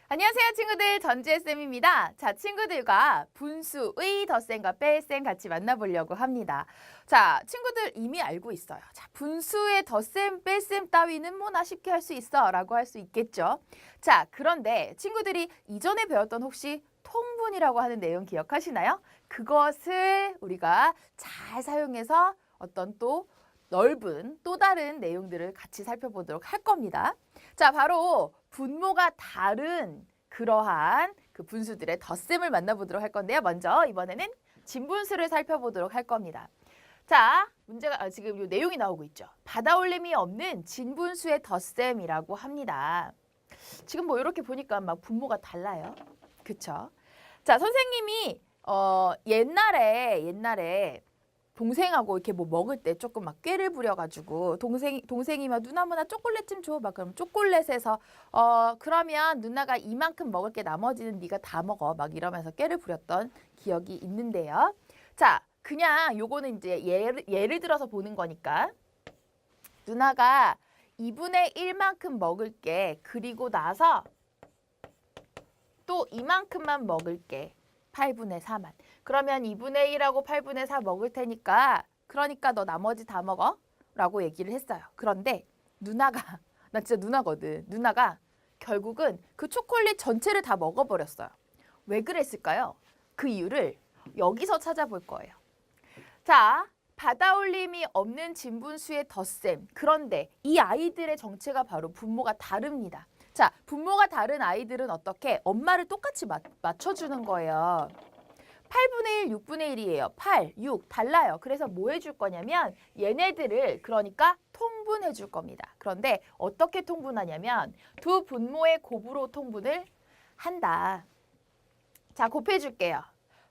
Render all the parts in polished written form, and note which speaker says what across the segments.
Speaker 1: 안녕하세요 친구들, 전지혜쌤입니다. 자, 친구들과 분수의 덧셈과 뺄셈 같이 만나보려고 합니다. 자, 친구들 이미 알고 있어요. 자, 분수의 덧셈, 뺄셈 따위는 뭐나 쉽게 할 수 있어 라고 할 수 있겠죠. 자, 그런데 친구들이 이전에 배웠던 혹시 통분이라고 하는 내용 기억하시나요? 그것을 우리가 잘 사용해서 어떤 또 넓은 또 다른 내용들을 같이 살펴보도록 할 겁니다. 자, 바로 분모가 다른 그러한 그 분수들의 덧셈을 만나보도록 할 건데요. 먼저 이번에는 진분수를 살펴보도록 할 겁니다. 자, 문제가 지금 이 내용이 나오고 있죠. 받아올림이 없는 진분수의 덧셈이라고 합니다. 지금 뭐 이렇게 보니까 막 분모가 달라요. 그쵸? 자, 선생님이 옛날에 동생하고 이렇게 뭐 먹을 때 조금 막 꾀를 부려가지고 동생이 막 누나 뭐나 초콜릿 좀 줘. 막 그럼 초콜릿에서 그러면 누나가 이만큼 먹을게 나머지는 네가 다 먹어. 막 이러면서 꾀를 부렸던 기억이 있는데요. 자, 그냥 요거는 이제 예를 들어서 보는 거니까 누나가 2분의 1만큼 먹을게. 그리고 나서 또 이만큼만 먹을게. 8분의 4만. 그러면 2분의 1하고 8분의 4 먹을 테니까 그러니까 너 나머지 다 먹어? 라고 얘기를 했어요. 그런데 누나가 나 진짜 누나거든. 누나가 결국은 그 초콜릿 전체를 다 먹어버렸어요. 왜 그랬을까요? 그 이유를 여기서 찾아볼 거예요. 자, 받아올림이 없는 진분수의 덧셈. 그런데 이 아이들의 정체가 바로 분모가 다릅니다. 자, 분모가 다른 아이들은 어떻게? 엄마를 똑같이 맞춰주는 거예요. 8분의 1, 6분의 1이에요. 8, 6 달라요. 그래서 뭐 해줄 거냐면 얘네들을 그러니까 통분해 줄 겁니다. 그런데 어떻게 통분하냐면 두 분모의 곱으로 통분을 한다. 자, 곱해줄게요.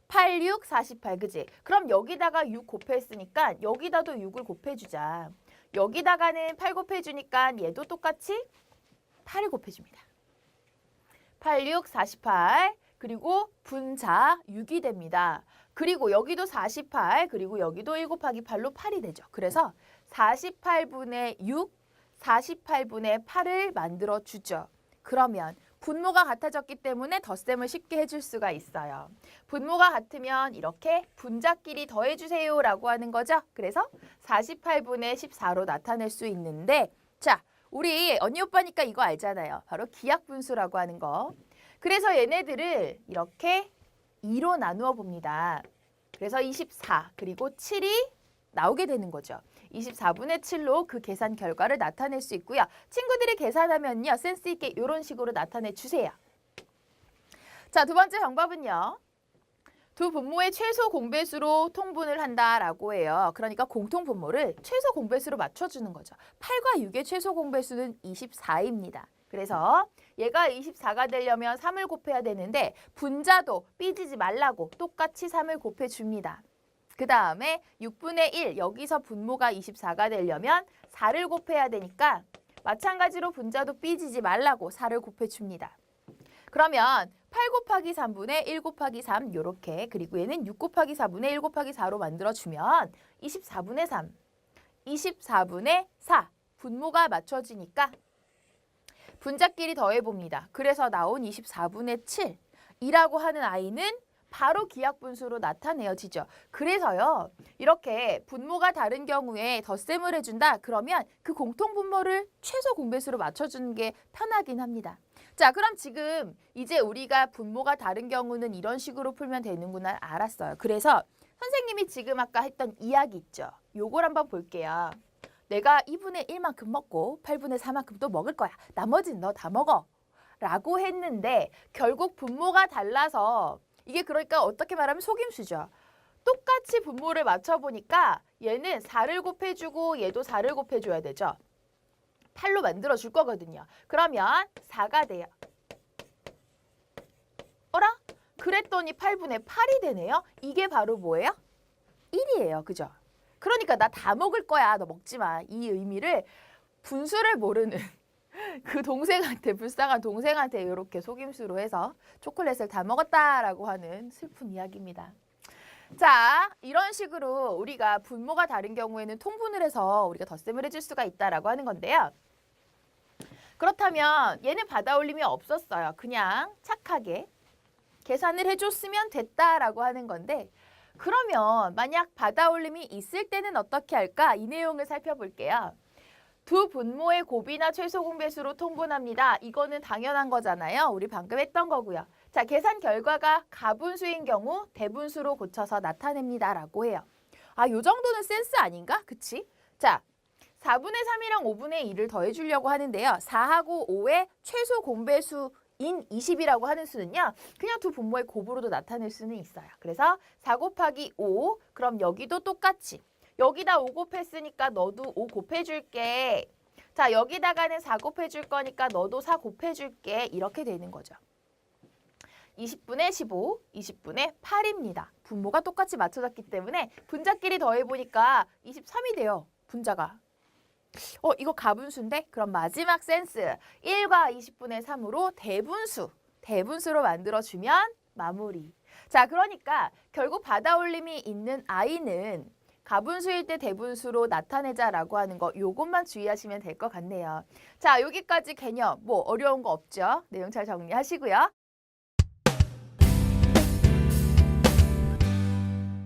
Speaker 1: 8, 6, 48, 그지? 그럼 여기다가 6 곱했으니까 여기다도 6을 곱해주자. 여기다가는 8 곱해주니까 얘도 똑같이 8을 곱해줍니다. 8, 6, 48 그리고 분자 6이 됩니다. 그리고 여기도 48 그리고 여기도 1 곱하기 8로 8이 되죠. 그래서 48분의 6, 48분의 8을 만들어주죠. 그러면 분모가 같아졌기 때문에 덧셈을 쉽게 해줄 수가 있어요. 분모가 같으면 이렇게 분자끼리 더해주세요 라고 하는 거죠. 그래서 48분의 14로 나타낼 수 있는데 자, 우리 언니 오빠니까 이거 알잖아요. 바로 기하분수라고 하는 거. 그래서 얘네들을 이렇게 2로 나누어 봅니다. 그래서 24 그리고 7이 나오게 되는 거죠. 24분의 7로 그 계산 결과를 나타낼 수 있고요. 친구들이 계산하면요. 센스 있게 이런 식으로 나타내 주세요. 자, 두 번째 방법은요. 두 분모의 최소 공배수로 통분을 한다라고 해요. 그러니까 공통 분모를 최소 공배수로 맞춰주는 거죠. 8과 6의 최소 공배수는 24입니다. 그래서 얘가 24가 되려면 3을 곱해야 되는데 분자도 삐지지 말라고 똑같이 3을 곱해줍니다. 그 다음에 6분의 1, 여기서 분모가 24가 되려면 4를 곱해야 되니까 마찬가지로 분자도 삐지지 말라고 4를 곱해줍니다. 그러면 8 곱하기 3분의 1 곱하기 3 이렇게 그리고 얘는 6 곱하기 4분의 1 곱하기 4로 만들어주면 24분의 3, 24분의 4 분모가 맞춰지니까 분자끼리 더해봅니다. 그래서 나온 24분의 7이라고 하는 아이는 바로 기하분수로 나타내어지죠. 그래서요. 이렇게 분모가 다른 경우에 덧셈을 해준다. 그러면 그 공통분모를 최소 공배수로 맞춰주는 게 편하긴 합니다. 자, 그럼 지금 이제 우리가 분모가 다른 경우는 이런 식으로 풀면 되는구나 알았어요. 그래서 선생님이 지금 아까 했던 이야기 있죠. 요걸 한번 볼게요. 내가 2분의 1만큼 먹고 8분의 4만큼 또 먹을 거야. 나머지는 너 다 먹어. 라고 했는데 결국 분모가 달라서 이게 그러니까 어떻게 말하면 속임수죠. 똑같이 분모를 맞춰보니까 얘는 4를 곱해주고 얘도 4를 곱해줘야 되죠. 8로 만들어줄 거거든요. 그러면 4가 돼요. 어라? 그랬더니 8분의 8이 되네요. 이게 바로 뭐예요? 1이에요. 그죠? 그러니까 나 다 먹을 거야. 너 먹지 마. 이 의미를 분수를 모르는 그 동생한테 불쌍한 동생한테 이렇게 속임수로 해서 초콜릿을 다 먹었다라고 하는 슬픈 이야기입니다. 자, 이런 식으로 우리가 분모가 다른 경우에는 통분을 해서 우리가 덧셈을 해줄 수가 있다라고 하는 건데요. 그렇다면 얘는 받아올림이 없었어요. 그냥 착하게 계산을 해줬으면 됐다라고 하는 건데 그러면 만약 받아올림이 있을 때는 어떻게 할까? 이 내용을 살펴볼게요. 두 분모의 곱이나 최소 공배수로 통분합니다. 이거는 당연한 거잖아요. 우리 방금 했던 거고요. 자, 계산 결과가 가분수인 경우 대분수로 고쳐서 나타냅니다. 라고 해요. 아, 요 정도는 센스 아닌가? 그치? 자, 4분의 3이랑 5분의 1을 더해주려고 하는데요. 4하고 5의 최소 공배수인 20이라고 하는 수는요. 그냥 두 분모의 곱으로도 나타낼 수는 있어요. 그래서 4 곱하기 5, 그럼 여기도 똑같이. 여기다 5 곱했으니까 너도 5 곱해줄게. 자, 여기다가는 4 곱해줄 거니까 너도 4 곱해줄게. 이렇게 되는 거죠. 20분의 15, 20분의 8입니다. 분모가 똑같이 맞춰졌기 때문에 분자끼리 더해보니까 23이 돼요. 분자가. 이거 가분수인데? 그럼 마지막 센스. 1과 20분의 3으로 대분수로 만들어주면 마무리. 자, 그러니까 결국 받아올림이 있는 i는 가분수일 때 대분수로 나타내자라고 하는 거 요것만 주의하시면 될 것 같네요. 자, 여기까지 개념 뭐 어려운 거 없죠? 내용 잘 정리하시고요.